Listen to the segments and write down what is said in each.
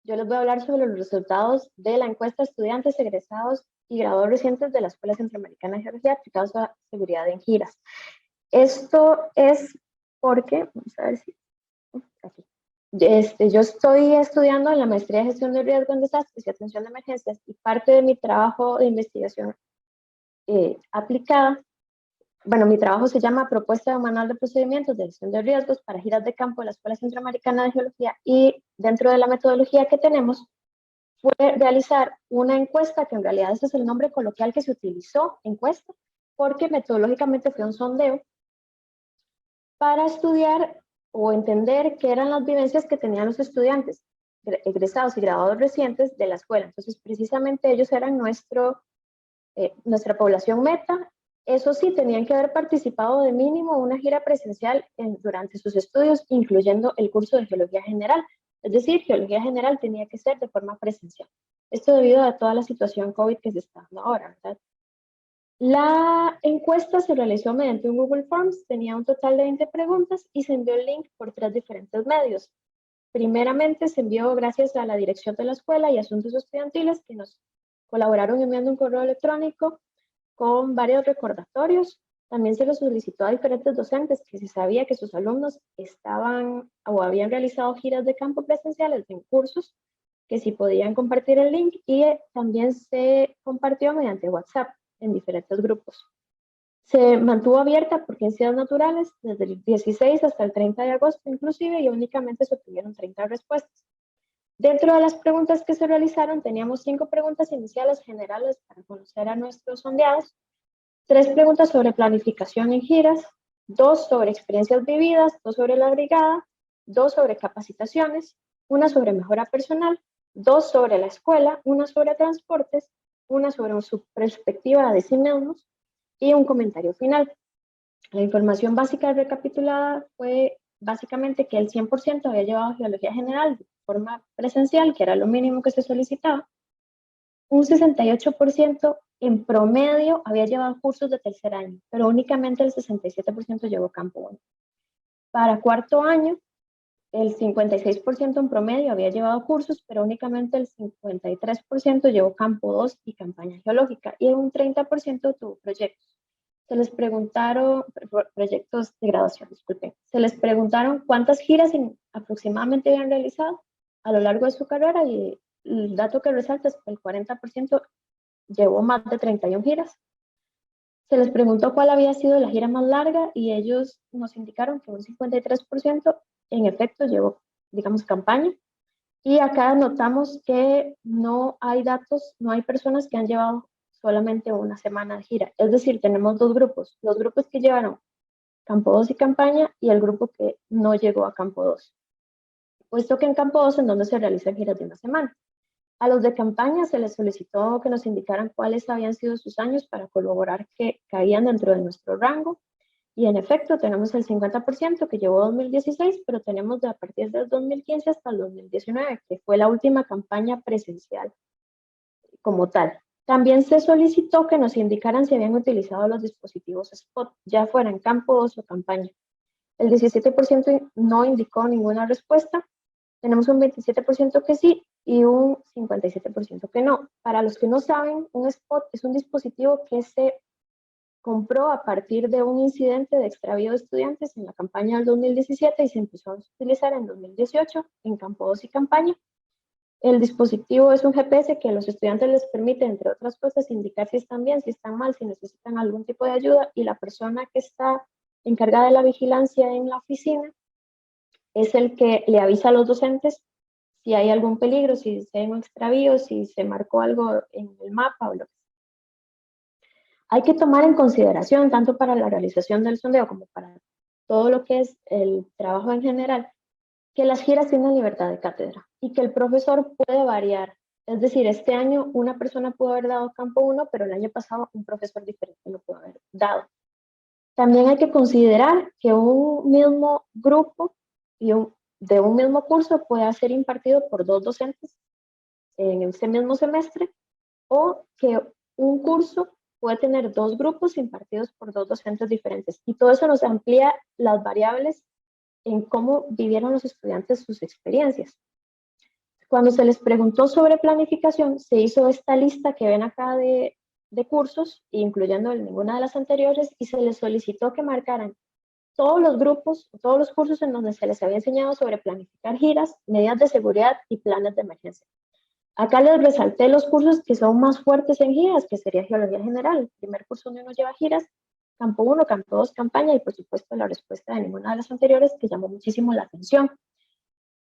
Yo les voy a hablar sobre los resultados de la encuesta Estudiantes, Egresados y Graduados Recientes de la Escuela Centroamericana de Geología aplicados a seguridad en giras. Esto es porque, vamos a ver si, aquí. Yo estoy estudiando en la maestría de gestión de riesgo en desastres y atención de emergencias, y parte de mi trabajo de investigación aplicada, bueno, mi trabajo se llama Propuesta de Manual de Procedimientos de Gestión de Riesgos para Giras de Campo de la Escuela Centroamericana de Geología, y dentro de la metodología que tenemos fue realizar una encuesta, que en realidad ese es el nombre coloquial que se utilizó, encuesta, porque metodológicamente fue un sondeo para estudiar o entender qué eran las vivencias que tenían los estudiantes egresados y graduados recientes de la escuela. Entonces, precisamente ellos eran nuestra población meta. Eso sí, tenían que haber participado de mínimo una gira presencial durante sus estudios, incluyendo el curso de Geología General. Es decir, Geología General tenía que ser de forma presencial. Esto debido a toda la situación COVID que se está dando ahora, ¿verdad? La encuesta se realizó mediante un Google Forms, tenía un total de 20 preguntas y se envió el link por 3 diferentes medios. Primeramente se envió gracias a la dirección de la escuela y asuntos estudiantiles, que nos colaboraron enviando un correo electrónico con varios recordatorios. También se lo solicitó a diferentes docentes que si sabía que sus alumnos estaban o habían realizado giras de campo presenciales en cursos, que si podían compartir el link, y también se compartió mediante WhatsApp en diferentes grupos. Se mantuvo abierta por ciencias naturales desde el 16 hasta el 30 de agosto inclusive, y únicamente se obtuvieron 30 respuestas. Dentro de las preguntas que se realizaron teníamos 5 preguntas iniciales generales para conocer a nuestros sondeados, 3 preguntas sobre planificación en giras, 2 sobre experiencias vividas, 2 sobre la brigada, 2 sobre capacitaciones, 1 sobre mejora personal, 2 sobre la escuela, 1 sobre transportes, 1 sobre su perspectiva de sí mismos y un comentario final. La información básica recapitulada fue básicamente que el 100% había llevado Geología General de forma presencial, que era lo mínimo que se solicitaba. Un 68% en promedio había llevado cursos de tercer año, pero únicamente el 67% llevó campo 1. Para cuarto año, el 56% en promedio había llevado cursos, pero únicamente el 53% llevó campo 2 y campaña geológica, y un 30% tuvo proyectos. Se les preguntaron, proyectos de graduación, disculpen, se les preguntaron cuántas giras aproximadamente habían realizado a lo largo de su carrera, y el dato que resalta es que el 40% llevó más de 31 giras. Se les preguntó cuál había sido la gira más larga y ellos nos indicaron que un 53% en efecto llevó, digamos, campaña. Y acá notamos que no hay datos, no hay personas que han llevado solamente una semana de gira. Es decir, tenemos 2 grupos, los grupos que llevaron campo 2 y campaña, y el grupo que no llegó a campo 2. Puesto que en campo 2 en donde se realizan giras de una semana. A los de campaña se les solicitó que nos indicaran cuáles habían sido sus años para corroborar que caían dentro de nuestro rango. Y en efecto, tenemos el 50% que llevó 2016, pero tenemos de a partir del 2015 hasta el 2019, que fue la última campaña presencial como tal. También se solicitó que nos indicaran si habían utilizado los dispositivos SPOT, ya fuera en campo 2 o campaña. El 17% no indicó ninguna respuesta. Tenemos un 27% que sí y un 57% que no. Para los que no saben, un SPOT es un dispositivo que se compró a partir de un incidente de extravío de estudiantes en la campaña del 2017 y se empezó a utilizar en 2018 en campo 2 y campaña. El dispositivo es un GPS que a los estudiantes les permite, entre otras cosas, indicar si están bien, si están mal, si necesitan algún tipo de ayuda, y la persona que está encargada de la vigilancia en la oficina es el que le avisa a los docentes si hay algún peligro, si hay un extravío, si se marcó algo en el mapa o lo que sea. Hay que tomar en consideración, tanto para la realización del sondeo como para todo lo que es el trabajo en general, que las giras tienen libertad de cátedra y que el profesor puede variar. Es decir, este año una persona pudo haber dado campo 1, pero el año pasado un profesor diferente lo pudo haber dado. También hay que considerar que un mismo grupo de un mismo curso puede ser impartido por 2 docentes en ese mismo semestre, o que un curso puede tener 2 grupos impartidos por 2 docentes diferentes. Y todo eso nos amplía las variables en cómo vivieron los estudiantes sus experiencias. Cuando se les preguntó sobre planificación, se hizo esta lista que ven acá de cursos, incluyendo ninguna de las anteriores, y se les solicitó que marcaran todos los grupos, todos los cursos en donde se les había enseñado sobre planificar giras, medidas de seguridad y planes de emergencia. Acá les resalté los cursos que son más fuertes en giras, que sería Geología General, el primer curso donde uno lleva giras, Campo 1, Campo 2, Campaña, y por supuesto la respuesta de ninguna de las anteriores, que llamó muchísimo la atención.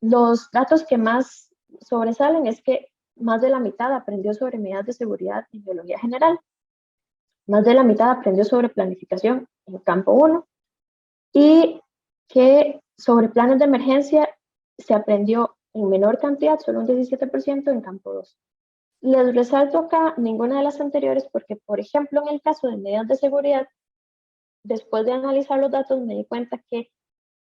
Los datos que más sobresalen es que más de la mitad aprendió sobre medidas de seguridad en Geología General, más de la mitad aprendió sobre planificación en Campo 1, y que sobre planes de emergencia se aprendió en menor cantidad, solo un 17% en Campo 2. Les resalto acá ninguna de las anteriores porque, por ejemplo, en el caso de medidas de seguridad, después de analizar los datos me di cuenta que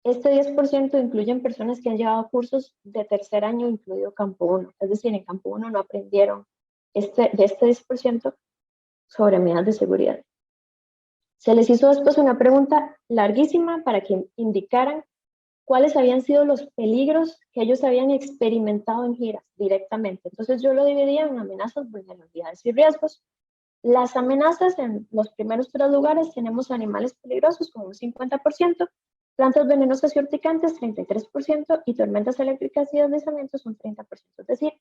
este 10% incluyen personas que han llevado cursos de tercer año, incluido Campo 1. Es decir, en Campo 1 no aprendieron de este 10% sobre medidas de seguridad. Se les hizo después una pregunta larguísima para que indicaran cuáles habían sido los peligros que ellos habían experimentado en giras directamente. Entonces yo lo dividía en amenazas, vulnerabilidades y riesgos. Las amenazas, en los primeros 3 lugares tenemos animales peligrosos con un 50%, plantas venenosas y urticantes 33% y tormentas eléctricas y deslizamientos un 30%. Es decir,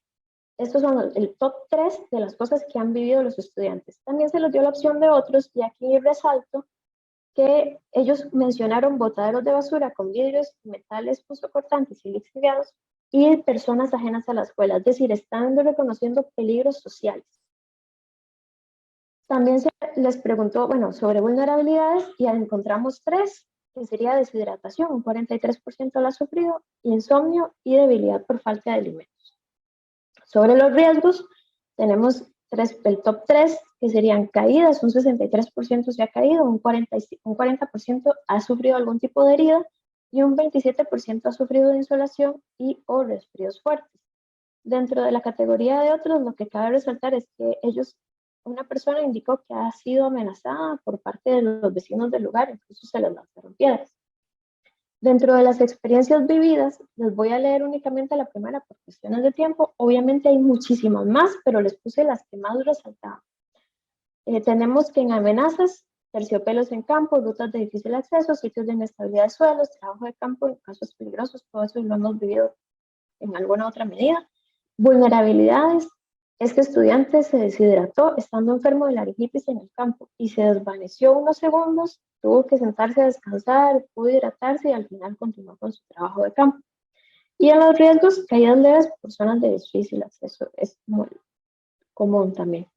estos son el top 3 de las cosas que han vivido los estudiantes. También se les dio la opción de otros y aquí resalto que ellos mencionaron botaderos de basura con vidrios, metales punzocortantes y lixiviados y personas ajenas a la escuela, es decir, están reconociendo peligros sociales. También se les preguntó, bueno, sobre vulnerabilidades y encontramos 3, que sería deshidratación, un 43% lo ha sufrido, insomnio y debilidad por falta de alimentos. Sobre los riesgos, tenemos el top 3, que serían caídas, un 63% se ha caído, un 40% ha sufrido algún tipo de herida y un 27% ha sufrido de insolación y o resfríos fuertes. Dentro de la categoría de otros, lo que cabe resaltar es que una persona indicó que ha sido amenazada por parte de los vecinos del lugar, incluso se les lanzaron piedras. Dentro de las experiencias vividas, les voy a leer únicamente la primera por cuestiones de tiempo. Obviamente hay muchísimas más, pero les puse las que más resaltaban. Tenemos que en amenazas, terciopelos en campo, rutas de difícil acceso, sitios de inestabilidad de suelos, trabajo de campo en casos peligrosos, todo eso lo hemos vivido en alguna otra medida. Vulnerabilidades, este estudiante se deshidrató estando enfermo de laringitis en el campo y se desvaneció unos segundos, tuvo que sentarse a descansar, pudo hidratarse y al final continuó con su trabajo de campo. Y a los riesgos, caídas leves por zonas de difícil acceso, es muy común también.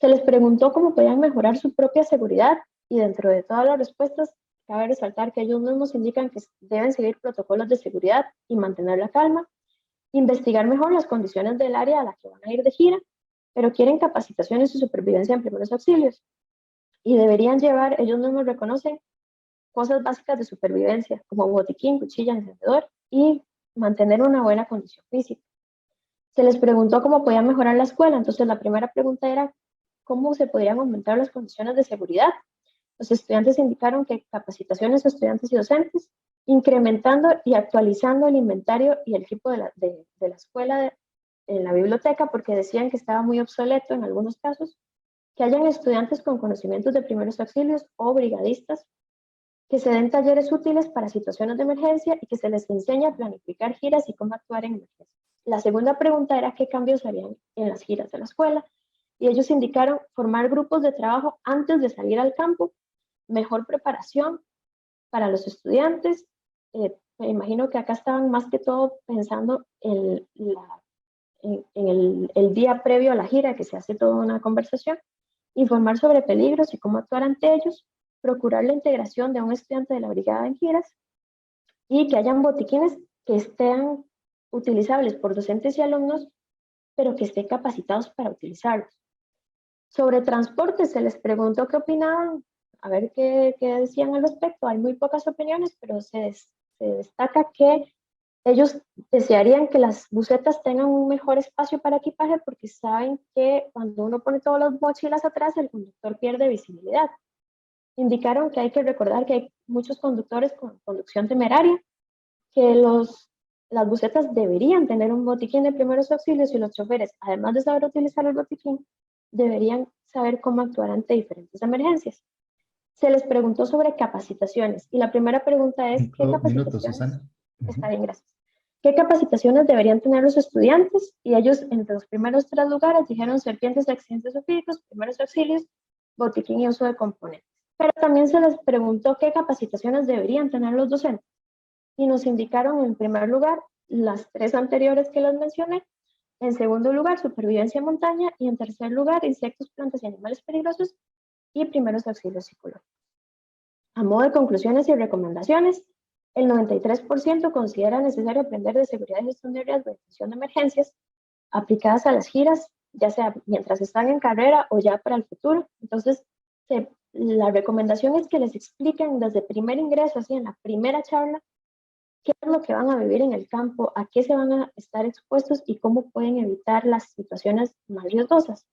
Se les preguntó cómo podían mejorar su propia seguridad y dentro de todas las respuestas, cabe resaltar que ellos mismos indican que deben seguir protocolos de seguridad y mantener la calma, investigar mejor las condiciones del área a la que van a ir de gira, pero quieren capacitaciones y supervivencia en primeros auxilios. Y deberían llevar, ellos mismos reconocen, cosas básicas de supervivencia, como botiquín, cuchilla, encendedor y mantener una buena condición física. Se les preguntó cómo podían mejorar la escuela, entonces la primera pregunta era cómo se podrían aumentar las condiciones de seguridad. Los estudiantes indicaron que capacitaciones a estudiantes y docentes, incrementando y actualizando el inventario y el equipo de la escuela en la biblioteca, porque decían que estaba muy obsoleto en algunos casos, que hayan estudiantes con conocimientos de primeros auxilios o brigadistas, que se den talleres útiles para situaciones de emergencia y que se les enseñe a planificar giras y cómo actuar en emergencia. La segunda pregunta era qué cambios harían en las giras de la escuela, y ellos indicaron formar grupos de trabajo antes de salir al campo, mejor preparación para los estudiantes. Me imagino que acá estaban más que todo pensando en el día previo a la gira, que se hace toda una conversación, informar sobre peligros y cómo actuar ante ellos, procurar la integración de un estudiante de la brigada en giras y que hayan botiquines que estén utilizables por docentes y alumnos, pero que estén capacitados para utilizarlos. Sobre transporte se les preguntó qué opinaban, a ver qué decían al respecto. Hay muy pocas opiniones, pero se destaca que ellos desearían que las busetas tengan un mejor espacio para equipaje porque saben que cuando uno pone todas las mochilas atrás, el conductor pierde visibilidad. Indicaron que hay que recordar que hay muchos conductores con conducción temeraria, que los las busetas deberían tener un botiquín de primeros auxilios y los choferes, además de saber utilizar el botiquín, deberían saber cómo actuar ante diferentes emergencias. Se les preguntó sobre capacitaciones y la primera pregunta es, ¿qué 5 minutos, capacitaciones? Susana. Está bien, gracias. ¿Qué capacitaciones deberían tener los estudiantes? Y ellos, entre los primeros 3 lugares, dijeron serpientes, accidentes ofídicos, primeros auxilios, botiquín y uso de componentes. Pero también se les preguntó qué capacitaciones deberían tener los docentes. Y nos indicaron en primer lugar las 3 anteriores que les mencioné, en segundo lugar supervivencia en montaña y en tercer lugar insectos, plantas y animales peligrosos y primeros auxilios psicológicos. A modo de conclusiones y recomendaciones, el 93% considera necesario aprender de seguridad y gestión de riesgo y atención de emergencias aplicadas a las giras, ya sea mientras están en carrera o ya para el futuro. Entonces, la recomendación es que les expliquen desde primer ingreso, así en la primera charla, qué es lo que van a vivir en el campo, a qué se van a estar expuestos y cómo pueden evitar las situaciones más riesgosas.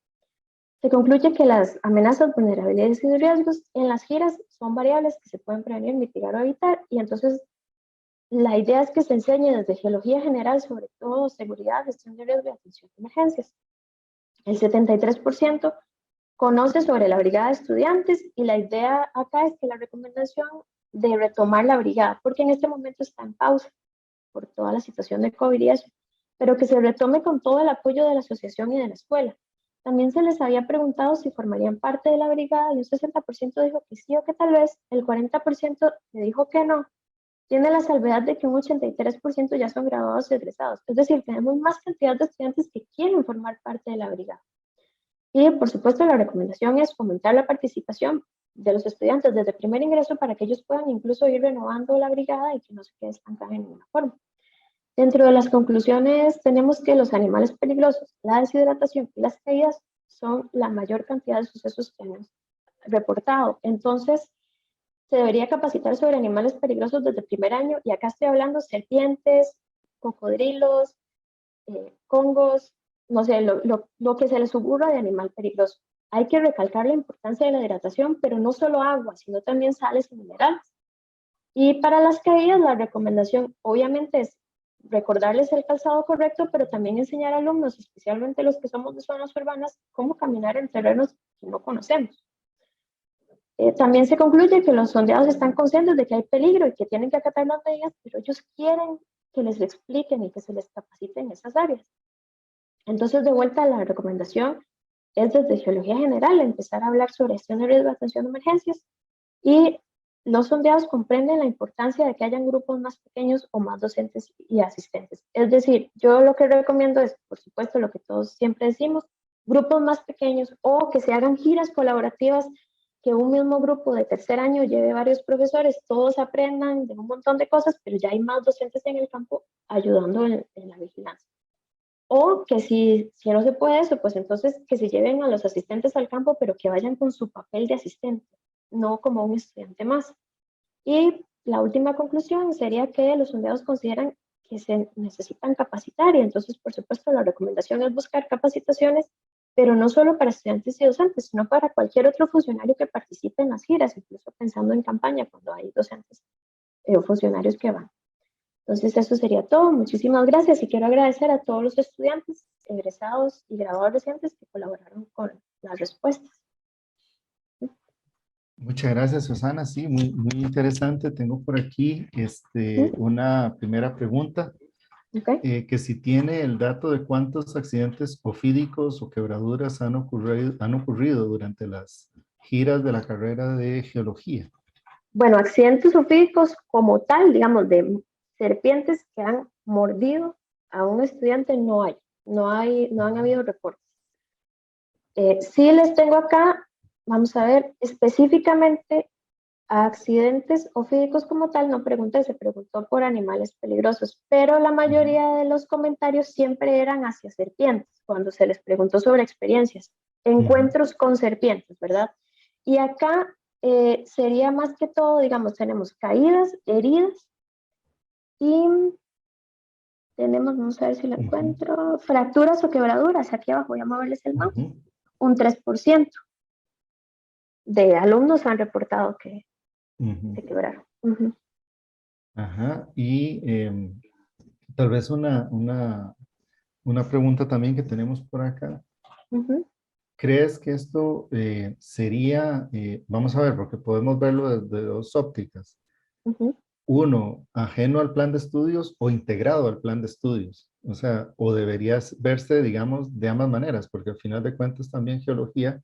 Se concluye que las amenazas, vulnerabilidades y riesgos en las giras son variables que se pueden prevenir, mitigar o evitar, y entonces la idea es que se enseñe desde geología general, sobre todo seguridad, gestión de riesgo y atención de emergencias. El 73% conoce sobre la brigada de estudiantes y la idea acá es que la recomendación de retomar la brigada, porque en este momento está en pausa por toda la situación de COVID y eso, pero que se retome con todo el apoyo de la asociación y de la escuela. También se les había preguntado si formarían parte de la brigada y un 60% dijo que sí o que tal vez, el 40% le dijo que no. Tiene la salvedad de que un 83% ya son graduados y egresados, es decir, tenemos más cantidad de estudiantes que quieren formar parte de la brigada. Y por supuesto la recomendación es fomentar la participación de los estudiantes desde primer ingreso para que ellos puedan incluso ir renovando la brigada y que no se quede estancada en ninguna forma. Dentro de las conclusiones tenemos que los animales peligrosos, la deshidratación y las caídas son la mayor cantidad de sucesos que hemos reportado. Entonces, se debería capacitar sobre animales peligrosos desde el primer año, y acá estoy hablando serpientes, cocodrilos, congos, no sé, lo que se les ocurra de animal peligroso. Hay que recalcar la importancia de la hidratación, pero no solo agua, sino también sales y minerales. Y para las caídas, la recomendación obviamente es recordarles el calzado correcto, pero también enseñar a alumnos, especialmente los que somos de zonas urbanas, cómo caminar en terrenos que no conocemos. También se concluye que los sondeados están conscientes de que hay peligro y que tienen que acatar las medidas, pero ellos quieren que les expliquen y que se les capacite en esas áreas. Entonces, de vuelta, la recomendación es desde geología general empezar a hablar sobre gestión de riesgo, atención de emergencias, y los sondeados comprenden la importancia de que hayan grupos más pequeños o más docentes y asistentes. Es decir, yo lo que recomiendo es, por supuesto, lo que todos siempre decimos, grupos más pequeños o que se hagan giras colaborativas, que un mismo grupo de tercer año lleve varios profesores, todos aprendan de un montón de cosas, pero ya hay más docentes en el campo ayudando en la vigilancia. O que si no se puede eso, pues entonces que se lleven a los asistentes al campo, pero que vayan con su papel de asistente, no como un estudiante más. Y la última conclusión sería que los sondeados consideran que se necesitan capacitar, y entonces, por supuesto, la recomendación es buscar capacitaciones, pero no solo para estudiantes y docentes, sino para cualquier otro funcionario que participe en las giras, incluso pensando en campaña cuando hay docentes o funcionarios que van. Entonces, eso sería todo. Muchísimas gracias y quiero agradecer a todos los estudiantes, egresados y graduados recientes que colaboraron con las respuestas. Muchas gracias, Susana. Sí, muy interesante. Tengo por aquí una primera pregunta, Okay. que si tiene el dato de cuántos accidentes ofídicos o quebraduras han ocurrido durante las giras de la carrera de geología. Bueno, accidentes ofídicos como tal, digamos, de serpientes que han mordido a un estudiante no hay. No han habido reportes. Sí les tengo acá, vamos a ver, específicamente a accidentes ofídicos como tal, no pregunté, se preguntó por animales peligrosos, pero la mayoría de los comentarios siempre eran hacia serpientes, cuando se les preguntó sobre experiencias, encuentros con serpientes, ¿verdad? Y acá sería más que todo, digamos, tenemos caídas, heridas, y tenemos, vamos a ver si lo encuentro, fracturas o quebraduras, aquí abajo voy a moverles el mouse, un 3% de alumnos han reportado que se quebraron. Ajá, y Tal vez una pregunta también que tenemos por acá. Ujú, ¿Crees que esto sería, vamos a ver, porque podemos verlo desde dos ópticas? ujú. Uno, ajeno al plan de estudios o integrado al plan de estudios. O sea, o deberías verse, digamos, de ambas maneras, porque al final de cuentas también geología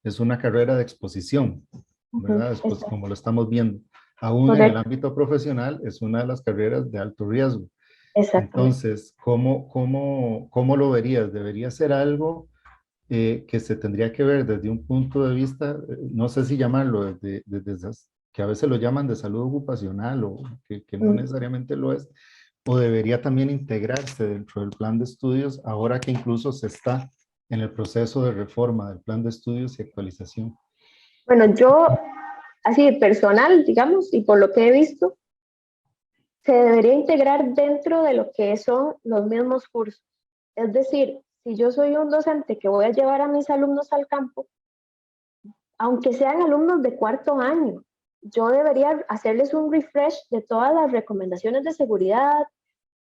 es una carrera de exposición, Ujú, ¿verdad? Después, exacto, como lo estamos viendo. Aún en el correcto, ámbito profesional es una de las carreras de alto riesgo. exactamente. Entonces, ¿cómo lo verías? ¿Debería ser algo que se tendría que ver desde un punto de vista, no sé si llamarlo desde esas, que a veces lo llaman de salud ocupacional o que no Mm. necesariamente lo es, o debería también integrarse dentro del plan de estudios ahora que incluso se está en el proceso de reforma del plan de estudios y actualización? Bueno, yo, así de personal, digamos, y por lo que he visto, se debería integrar dentro de lo que son los mismos cursos. Es decir, si yo soy un docente que voy a llevar a mis alumnos al campo, aunque sean alumnos de cuarto año, yo debería hacerles un refresh de todas las recomendaciones de seguridad.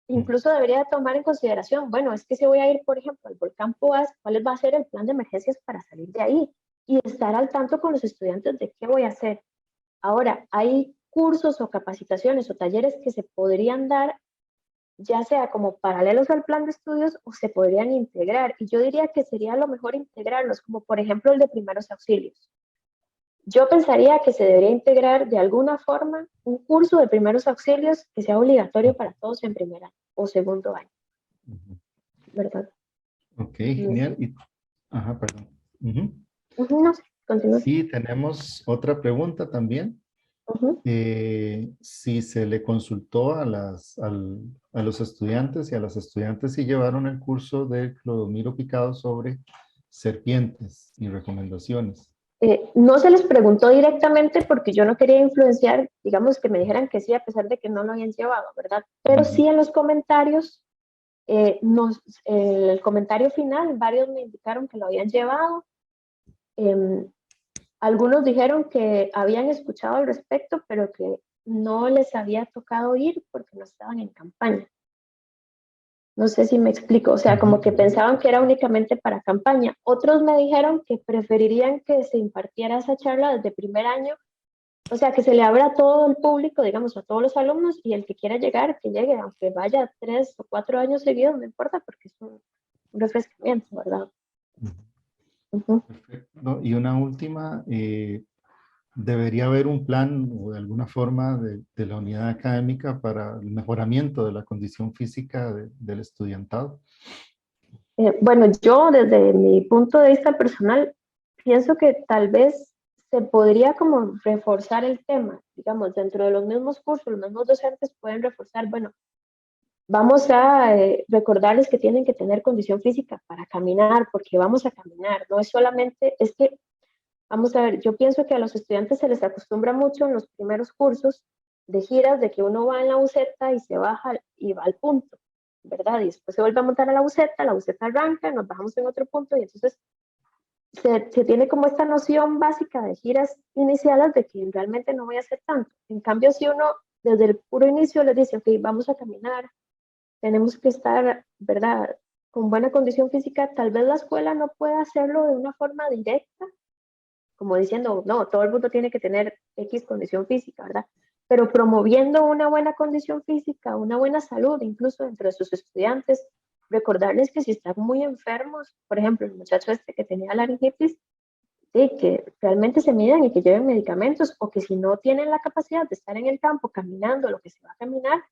Mm. Incluso debería tomar en consideración, bueno, es que si voy a ir, por ejemplo, al volcán Poás, ¿cuál va a ser el plan de emergencias para salir de ahí? Y estar al tanto con los estudiantes de qué voy a hacer. Ahora, hay cursos o capacitaciones o talleres que se podrían dar, ya sea como paralelos al plan de estudios o se podrían integrar. Y yo diría que sería lo mejor integrarlos, como por ejemplo el de primeros auxilios. Yo pensaría que se debería integrar de alguna forma un curso de primeros auxilios que sea obligatorio para todos en primer año o segundo año, Ujú. ¿verdad? Ok, No genial. sé. Ajá, perdón. Ujú. Ujú, no sé, continúa. Y tenemos otra pregunta también. Ujú. Si se le consultó a los estudiantes y a las estudiantes si llevaron el curso de Clodomiro Picado sobre serpientes y recomendaciones. No se les preguntó directamente porque yo no quería influenciar, digamos, que me dijeran que sí, a pesar de que no lo habían llevado, ¿verdad? Pero Ujú. sí en los comentarios, el comentario final, varios me indicaron que lo habían llevado. Em, Algunos dijeron que habían escuchado al respecto, pero que no les había tocado ir porque no estaban en campaña. No sé si me explico, o sea, Ujú, como que ujú. pensaban que era únicamente para campaña. Otros me dijeron que preferirían que se impartiera esa charla desde primer año, o sea, que se le abra a todo el público, digamos, a todos los alumnos y el que quiera llegar, que llegue, aunque vaya 3 o 4 años seguidos, no importa, porque es un refrescamiento, ¿verdad? Ujú. Ujú. Perfecto. Y una última, debería haber un plan o de alguna forma de la unidad académica para el mejoramiento de la condición física del estudiantado. Bueno, yo desde mi punto de vista personal pienso que tal vez se podría como reforzar el tema, digamos, dentro de los mismos cursos, los mismos docentes pueden reforzar, bueno, vamos a recordarles que tienen que tener condición física para caminar, porque vamos a caminar, no es solamente, es que, vamos a ver, yo pienso que a los estudiantes se les acostumbra mucho en los primeros cursos de giras de que uno va en la buseta y se baja y va al punto, ¿verdad? Y después se vuelve a montar a la buseta arranca, nos bajamos en otro punto y entonces se tiene como esta noción básica de giras iniciales de que realmente no voy a hacer tanto. En cambio, si uno desde el puro inicio les dice, ok, vamos a caminar, tenemos que estar, ¿verdad?, con buena condición física, tal vez la escuela no pueda hacerlo de una forma directa, como diciendo, no, todo el mundo tiene que tener X condición física, ¿verdad? Pero promoviendo una buena condición física, una buena salud, incluso entre sus estudiantes, recordarles que si están muy enfermos, por ejemplo, el muchacho este que tenía laringitis, sí, que realmente se midan y que lleven medicamentos, o que si no tienen la capacidad de estar en el campo caminando lo que se va a caminar,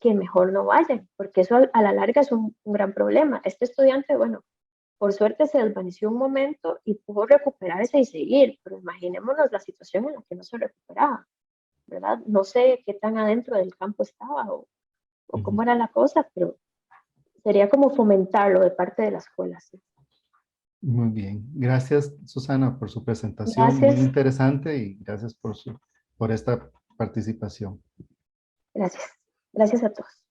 que mejor no vayan, porque eso a la larga es un gran problema. Este estudiante, bueno, por suerte se desvaneció un momento y pudo recuperarse y seguir, pero imaginémonos la situación en la que no se recuperaba, ¿verdad? No sé qué tan adentro del campo estaba o Ujú. cómo era la cosa, pero sería como fomentarlo de parte de la escuela. ¿Sí? Muy bien. Gracias, Susana, por su presentación, muy Gracias, interesante y gracias por esta participación. gracias. Gracias a todos.